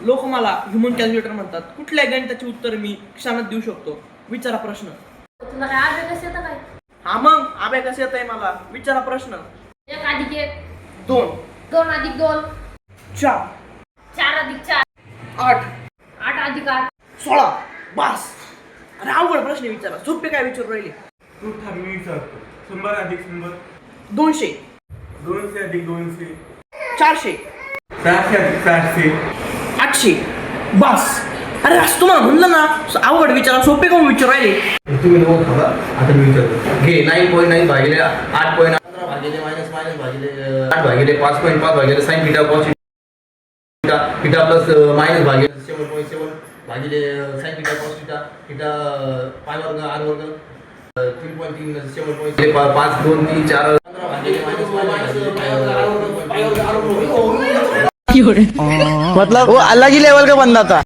लोक मला human calculator म्हणतात. कुठल्या गणिताचे उत्तर मी क्षणात देऊ शकतो? विचारा प्रश्न. तुला काय अभ्यास येतं काय? हा मग अभ्यास येत आहे मला. विचारा प्रश्न. 1 अधिक 1 2 2 अधिक 2 4 4 अधिक 4 8 8 अधिक 8 16 बास. अरे अवघड प्रश्न विचारा. सोपे काय विचारू राहिले? तू मी विचारतो. 100 अधिक 100 200 200 अधिक 200 400 400 अधिक 400 800 बास. अरे असं तुम्हाला म्हणलं ना अवघड विचारा. सोपे काऊन विचारू राहिले? तुम्ही नोट बघा. आता मी विचारतो. घे 9.9 भागिले 8.15 भागिले मायनस भागिले 8 भागिले 5.5 भागिले sine theta cos theta theta plus minus भागिले 7.7 भागिले sine theta cos theta theta पाय वर्ग आर वर्ग 3.3 7.5 5 2 3 4 15 भागिले मायनस मतलब वो अलग ही लेवल का बंदा था.